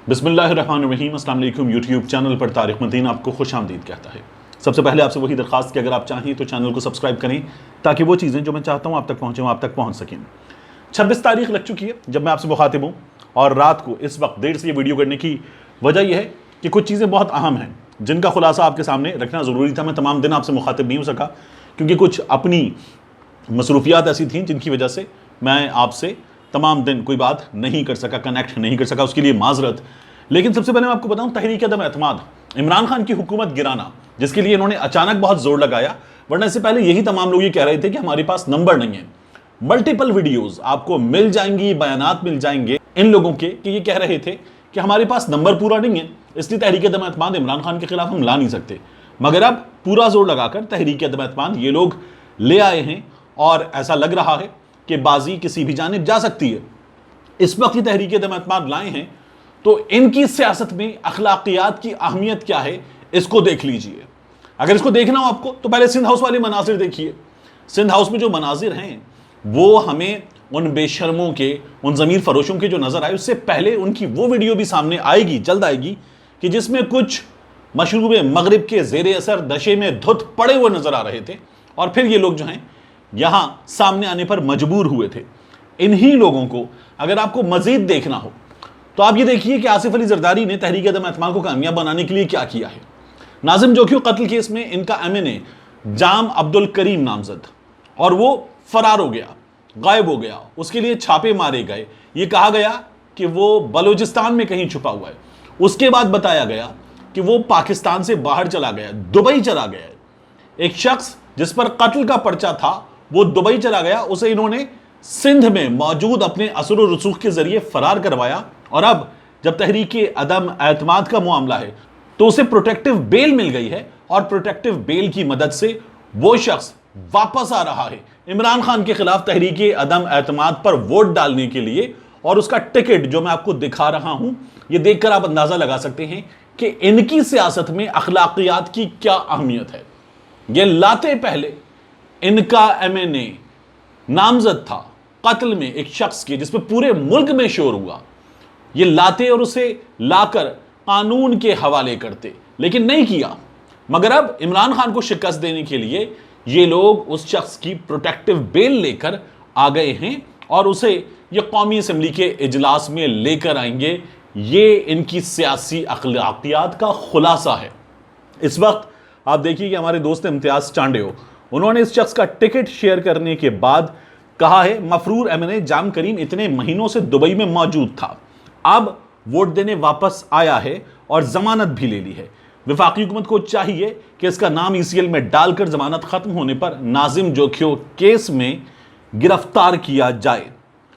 بسم اللہ الرحمن الرحیم۔ السلام علیکم۔ یوٹیوب چینل پر طارق مدین آپ کو خوش آمدید کہتا ہے۔ سب سے پہلے آپ سے وہی درخواست کہ اگر آپ چاہیں تو چینل کو سبسکرائب کریں تاکہ وہ چیزیں جو میں چاہتا ہوں آپ تک پہنچیں وہ آپ تک پہنچ سکیں۔ 26 تاریخ لگ چکی ہے جب میں آپ سے مخاطب ہوں، اور رات کو اس وقت دیر سے یہ ویڈیو کرنے کی وجہ یہ ہے کہ کچھ چیزیں بہت اہم ہیں جن کا خلاصہ آپ کے سامنے رکھنا ضروری تھا۔ میں تمام دن آپ سے مخاطب نہیں ہو سکا کیونکہ کچھ اپنی مصروفیات ایسی تھیں جن کی وجہ سے میں آپ سے تمام دن کوئی بات نہیں کر سکا، کنیکٹ نہیں کر سکا، اس کے لیے معذرت۔ لیکن سب سے پہلے میں آپ کو بتاؤں، تحریک عدم اعتماد، عمران خان کی حکومت گرانا، جس کے لیے انہوں نے اچانک بہت زور لگایا، ورنہ اس سے پہلے یہی تمام لوگ یہ کہہ رہے تھے کہ ہمارے پاس نمبر نہیں ہے۔ ملٹیپل ویڈیوز آپ کو مل جائیں گی، بیانات مل جائیں گے ان لوگوں کے کہ یہ کہہ رہے تھے کہ ہمارے پاس نمبر پورا نہیں ہے، اس لیے تحریک عدم اعتماد عمران خان کے خلاف ہم لا نہیں سکتے۔ مگر اب پورا زور لگا کر تحریک عدم اعتماد یہ لوگ لے آئے ہیں، اور ایسا لگ رہا ہے کہ بازی کسی بھی جانب جا سکتی ہے۔ اس وقت یہ تحریک عدم اعتماد لائے ہیں تو ان کی سیاست میں اخلاقیات کی اہمیت کیا ہے اس کو دیکھ لیجئے۔ اگر اس کو دیکھنا ہو آپ کو تو پہلے سندھ ہاؤس والے مناظر دیکھیے۔ سندھ ہاؤس میں جو مناظر ہیں وہ ہمیں ان بے شرموں کے، ان ضمیر فروشوں کے جو نظر آئے، اس سے پہلے ان کی وہ ویڈیو بھی سامنے آئے گی، جلد آئے گی، کہ جس میں کچھ مشروب مغرب کے زیر اثر نشے میں دھت پڑے ہوئے نظر آ رہے تھے، اور پھر یہ لوگ جو ہیں یہاں سامنے آنے پر مجبور ہوئے تھے۔ انہی لوگوں کو اگر آپ کو مزید دیکھنا ہو تو آپ یہ دیکھیے کہ آصف علی زرداری نے تحریک عدم اعتماد کو کامیاب بنانے کے لیے کیا کیا ہے۔ ناظم جوکھیو قتل کیس میں ان کا ایم این اے جام عبدالکریم نامزد، اور وہ فرار ہو گیا، غائب ہو گیا، اس کے لیے چھاپے مارے گئے، یہ کہا گیا کہ وہ بلوچستان میں کہیں چھپا ہوا ہے۔ اس کے بعد بتایا گیا کہ وہ پاکستان سے باہر چلا گیا، دبئی چلا گیا ہے۔ ایک شخص جس پر قتل کا پرچہ تھا وہ دبئی چلا گیا، اسے انہوں نے سندھ میں موجود اپنے اثر و رسوخ کے ذریعے فرار کروایا، اور اب جب تحریک عدم اعتماد کا معاملہ ہے تو اسے پروٹیکٹیو بیل مل گئی ہے، اور پروٹیکٹیو بیل کی مدد سے وہ شخص واپس آ رہا ہے عمران خان کے خلاف تحریک عدم اعتماد پر ووٹ ڈالنے کے لیے۔ اور اس کا ٹکٹ جو میں آپ کو دکھا رہا ہوں، یہ دیکھ کر آپ اندازہ لگا سکتے ہیں کہ ان کی سیاست میں اخلاقیات کی کیا اہمیت ہے۔ یہ لاتے پہلے ان کا ایم این اے نامزد تھا قتل میں ایک شخص کے، جس پہ پورے ملک میں شور ہوا، یہ لاتے اور اسے لا کر قانون کے حوالے کرتے، لیکن نہیں کیا۔ مگر اب عمران خان کو شکست دینے کے لیے یہ لوگ اس شخص کی پروٹیکٹیو بیل لے کر آ گئے ہیں، اور اسے یہ قومی اسمبلی کے اجلاس میں لے کر آئیں گے۔ یہ ان کی سیاسی اخلاقیات کا خلاصہ ہے۔ اس وقت آپ دیکھیے کہ ہمارے دوست امتیاز چانڈیو، انہوں نے اس شخص کا ٹکٹ شیئر کرنے کے بعد کہا ہے مفرور ایم این اے جام کریم اتنے مہینوں سے دبئی میں موجود تھا، اب ووٹ دینے واپس آیا ہے اور ضمانت بھی لے لی ہے۔ وفاقی حکومت کو چاہیے کہ اس کا نام ای سی ایل میں ڈال کر ضمانت ختم ہونے پر ناظم جوکھیو کیس میں گرفتار کیا جائے،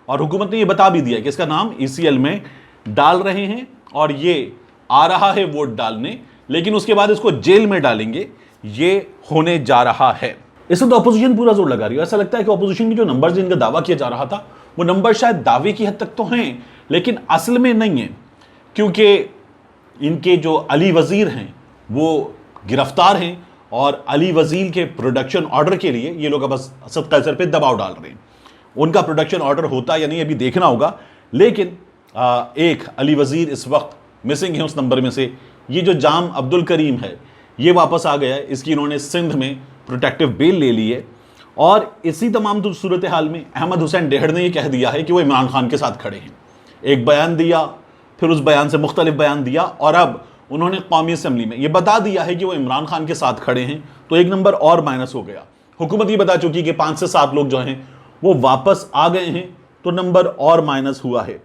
اور حکومت نے یہ بتا بھی دیا کہ اس کا نام ای سی ایل میں ڈال رہے ہیں، اور یہ آ رہا ہے ووٹ ڈالنے، لیکن اس کے بعد اس کو جیل میں ڈالیں گے، یہ ہونے جا رہا ہے۔ اس وقت اپوزیشن پورا زور لگا رہی ہے۔ ایسا لگتا ہے کہ اپوزیشن کی جو نمبرز جن کا دعویٰ کیا جا رہا تھا وہ نمبر شاید دعوے کی حد تک تو ہیں لیکن اصل میں نہیں ہیں، کیونکہ ان کے جو علی وزیر ہیں وہ گرفتار ہیں، اور علی وزیر کے پروڈکشن آرڈر کے لیے یہ لوگ بس اسد قیصر پہ دباؤ ڈال رہے ہیں۔ ان کا پروڈکشن آرڈر ہوتا یا نہیں ابھی دیکھنا ہوگا، لیکن ایک علی وزیر اس وقت مسنگ ہے اس نمبر میں سے۔ یہ جو جام عبدالکریم ہے یہ واپس آ گیا ہے، اس کی انہوں نے سندھ میں پروٹیکٹیو بیل لے لی ہے، اور اسی تمام صورتحال میں احمد حسین ڈہڑ نے یہ کہہ دیا ہے کہ وہ عمران خان کے ساتھ کھڑے ہیں۔ ایک بیان دیا، پھر اس بیان سے مختلف بیان دیا، اور اب انہوں نے قومی اسمبلی میں یہ بتا دیا ہے کہ وہ عمران خان کے ساتھ کھڑے ہیں، تو ایک نمبر اور مائنس ہو گیا۔ حکومت یہ بتا چکی کہ 5 سے 7 لوگ جو ہیں وہ واپس آ گئے ہیں، تو نمبر اور مائنس ہوا ہے۔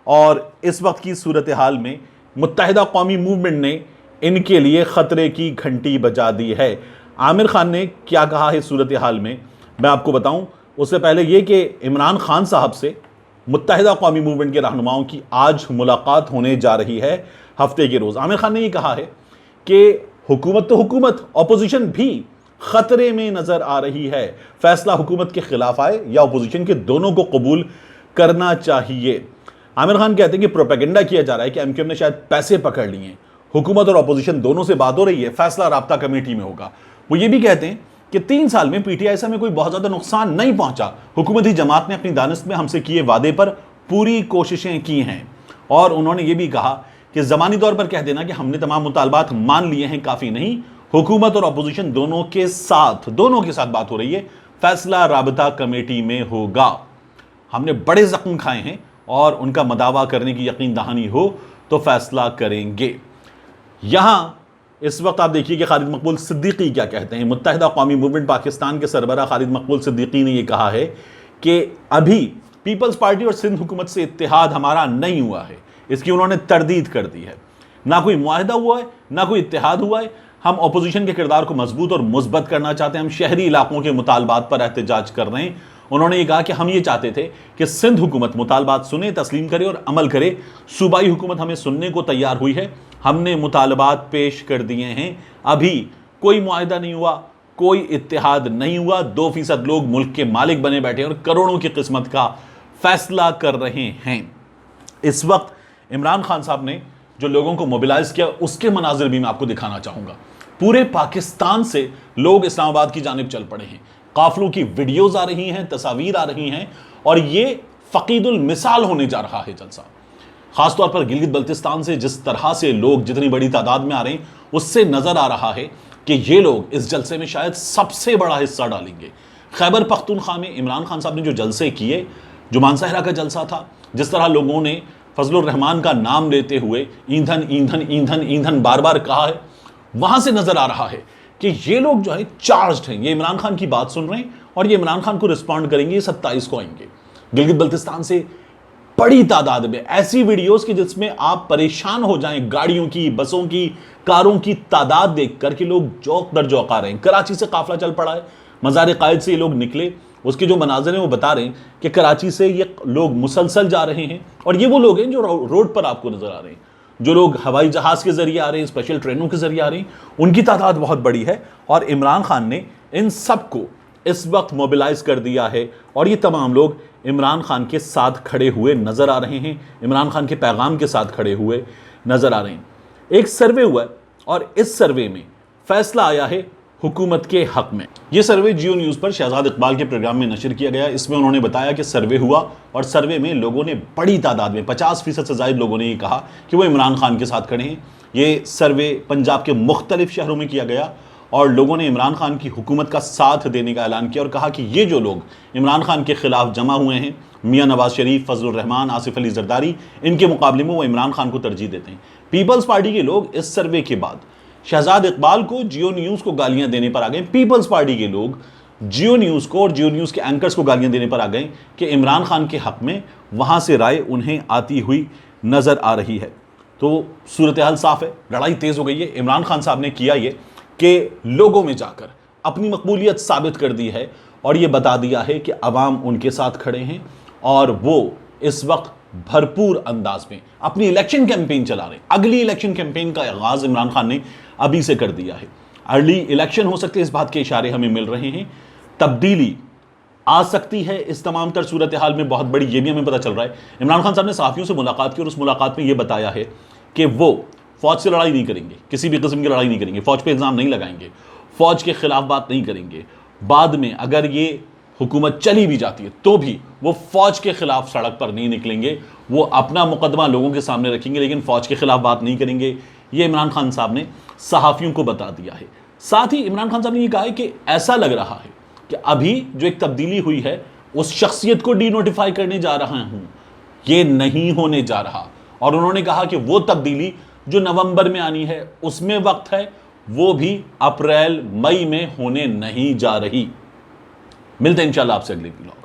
اور اس وقت کی صورتحال میں متحدہ قومی موومنٹ نے ان کے لیے خطرے کی گھنٹی بجا دی ہے۔ عامر خان نے کیا کہا ہے صورتحال میں میں آپ کو بتاؤں، اس سے پہلے یہ کہ عمران خان صاحب سے متحدہ قومی موومنٹ کے رہنماؤں کی آج ملاقات ہونے جا رہی ہے ہفتے کے روز۔ عامر خان نے یہ کہا ہے کہ حکومت تو حکومت، اپوزیشن بھی خطرے میں نظر آ رہی ہے، فیصلہ حکومت کے خلاف آئے یا اپوزیشن کے، دونوں کو قبول کرنا چاہیے۔ عامر خان کہتے ہیں کہ پروپیگنڈا کیا جا رہا ہے کہ ایم کیو ایم نے شاید پیسے پکڑ لیے ہیں، حکومت اور اپوزیشن دونوں سے بات ہو رہی ہے، فیصلہ رابطہ کمیٹی میں ہوگا۔ وہ یہ بھی کہتے ہیں کہ 3 سال میں پی ٹی آئی سے ہمیں کوئی بہت زیادہ نقصان نہیں پہنچا، حکومتی جماعت نے اپنی دانست میں ہم سے کیے وعدے پر پوری کوششیں کی ہیں۔ اور انہوں نے یہ بھی کہا کہ زمانی طور پر کہہ دینا کہ ہم نے تمام مطالبات مان لیے ہیں کافی نہیں، حکومت اور اپوزیشن دونوں کے ساتھ بات ہو رہی ہے، فیصلہ رابطہ کمیٹی میں ہوگا۔ ہم نے بڑے زخم کھائے ہیں اور ان کا مداوع کرنے کی یقین دہانی ہو تو فیصلہ کریں گے۔ یہاں اس وقت آپ دیکھیے کہ خالد مقبول صدیقی کیا کہتے ہیں۔ متحدہ قومی موومنٹ پاکستان کے سربراہ خالد مقبول صدیقی نے یہ کہا ہے کہ ابھی پیپلز پارٹی اور سندھ حکومت سے اتحاد ہمارا نہیں ہوا ہے، اس کی انہوں نے تردید کر دی ہے۔ نہ کوئی معاہدہ ہوا ہے، نہ کوئی اتحاد ہوا ہے۔ ہم اپوزیشن کے کردار کو مضبوط اور مثبت کرنا چاہتے ہیں، ہم شہری علاقوں کے مطالبات پر احتجاج کر رہے ہیں۔ انہوں نے یہ کہا کہ ہم یہ چاہتے تھے کہ سندھ حکومت مطالبات سنے، تسلیم کرے اور عمل کرے۔ صوبائی حکومت ہمیں سننے کو تیار ہوئی ہے، ہم نے مطالبات پیش کر دیے ہیں۔ ابھی کوئی معاہدہ نہیں ہوا، کوئی اتحاد نہیں ہوا، 2% لوگ ملک کے مالک بنے بیٹھے ہیں اور کروڑوں کی قسمت کا فیصلہ کر رہے ہیں۔ اس وقت عمران خان صاحب نے جو لوگوں کو موبیلائز کیا اس کے مناظر بھی میں آپ کو دکھانا چاہوں گا۔ پورے پاکستان سے لوگ اسلام آباد کی جانب چل پڑے ہیں، قافلوں کی ویڈیوز آ رہی ہیں، تصاویر آ رہی ہیں، اور یہ فقید المثال ہونے جا رہا ہے جلسہ۔ خاص طور پر گلگت بلتستان سے جس طرح سے لوگ جتنی بڑی تعداد میں آ رہے ہیں، اس سے نظر آ رہا ہے کہ یہ لوگ اس جلسے میں شاید سب سے بڑا حصہ ڈالیں گے۔ خیبر پختونخوا میں عمران خان صاحب نے جو جلسے کیے، جو مانسہرہ کا جلسہ تھا، جس طرح لوگوں نے فضل الرحمان کا نام لیتے ہوئے ایندھن ایندھن ایندھن ایندھن بار بار کہا ہے، وہاں سے نظر آ رہا ہے کہ یہ لوگ جو ہے چارجڈ ہیں، یہ عمران خان کی بات سن رہے ہیں اور یہ عمران خان کو رسپونڈ کریں گے۔ یہ 27 کو آئیں گے گلگت بلتستان سے بڑی تعداد میں ایسی ویڈیوز کی جس میں آپ پریشان ہو جائیں، گاڑیوں کی، بسوں کی، کاروں کی تعداد دیکھ کر کہ لوگ جوق در جوق آ رہے ہیں۔ کراچی سے قافلہ چل پڑا ہے، مزار قائد سے یہ لوگ نکلے، اس کے جو مناظر ہیں وہ بتا رہے ہیں کہ کراچی سے یہ لوگ مسلسل جا رہے ہیں، اور یہ وہ لوگ ہیں جو روڈ پر آپ کو نظر آ رہے ہیں، جو لوگ ہوائی جہاز کے ذریعے آ رہے ہیں، اسپیشل ٹرینوں کے ذریعے آ رہے ہیں، ان کی تعداد بہت بڑی ہے۔ اور عمران خان نے ان سب کو اس وقت موبیلائز کر دیا ہے، اور یہ تمام لوگ عمران خان کے ساتھ کھڑے ہوئے نظر آ رہے ہیں، عمران خان کے پیغام کے ساتھ کھڑے ہوئے نظر آ رہے ہیں۔ ایک سروے ہوا ہے اور اس سروے میں فیصلہ آیا ہے حکومت کے حق میں۔ یہ سروے جیو نیوز پر شہزاد اقبال کے پروگرام میں نشر کیا گیا۔ اس میں انہوں نے بتایا کہ سروے ہوا اور سروے میں لوگوں نے بڑی تعداد میں 50% سے زائد لوگوں نے یہ کہا کہ وہ عمران خان کے ساتھ کھڑے ہیں۔ یہ سروے پنجاب کے مختلف شہروں میں کیا گیا اور لوگوں نے عمران خان کی حکومت کا ساتھ دینے کا اعلان کیا اور کہا کہ یہ جو لوگ عمران خان کے خلاف جمع ہوئے ہیں، میاں نواز شریف، فضل الرحمان، آصف علی زرداری، ان کے مقابلے میں وہ عمران خان کو ترجیح دیتے ہیں۔ پیپلز پارٹی کے لوگ اس سروے کے بعد شہزاد اقبال کو، جیو نیوز کو گالیاں دینے پر آ گئے۔ پیپلز پارٹی کے لوگ جیو نیوز کو اور جیو نیوز کے اینکرز کو گالیاں دینے پر آ گئے کہ عمران خان کے حق میں وہاں سے رائے انہیں آتی ہوئی نظر آ رہی ہے۔ تو صورتحال صاف ہے، لڑائی تیز ہو گئی ہے۔ عمران خان صاحب نے کیا یہ کہ لوگوں میں جا کر اپنی مقبولیت ثابت کر دی ہے اور یہ بتا دیا ہے کہ عوام ان کے ساتھ کھڑے ہیں، اور وہ اس وقت بھرپور انداز میں اپنی الیکشن کیمپین چلا رہے ہیں۔ اگلی الیکشن کیمپین کا آغاز عمران خان نے ابھی سے کر دیا ہے۔ ارلی الیکشن ہو سکتے، اس بات کے اشارے ہمیں مل رہے ہیں۔ تبدیلی آ سکتی ہے اس تمام تر صورتحال میں، بہت بڑی، یہ بھی ہمیں پتہ چل رہا ہے۔ عمران خان صاحب نے صحافیوں سے ملاقات کی اور اس ملاقات میں یہ بتایا ہے کہ وہ فوج سے لڑائی نہیں کریں گے، کسی بھی قسم کی لڑائی نہیں کریں گے، فوج پہ الزام نہیں لگائیں گے، فوج کے خلاف بات نہیں کریں گے۔ بعد میں اگر یہ حکومت چلی بھی جاتی ہے تو بھی وہ فوج کے خلاف سڑک پر نہیں نکلیں گے، وہ اپنا مقدمہ لوگوں کے سامنے رکھیں گے، لیکن فوج کے خلاف بات نہیں کریں گے۔ یہ عمران خان صاحب نے صحافیوں کو بتا دیا ہے۔ ساتھ ہی عمران خان صاحب نے یہ کہا ہے کہ ایسا لگ رہا ہے کہ ابھی جو ایک تبدیلی ہوئی ہے اس شخصیت کو ڈی نوٹیفائی کرنے جا رہا ہوں، یہ نہیں ہونے جا رہا۔ اور انہوں نے کہا کہ وہ تبدیلی جو نومبر میں آنی ہے اس میں وقت ہے، وہ بھی اپریل مئی میں ہونے نہیں جا رہی۔ ملتے ہیں انشاءاللہ آپ سے اگلے ویلاگ۔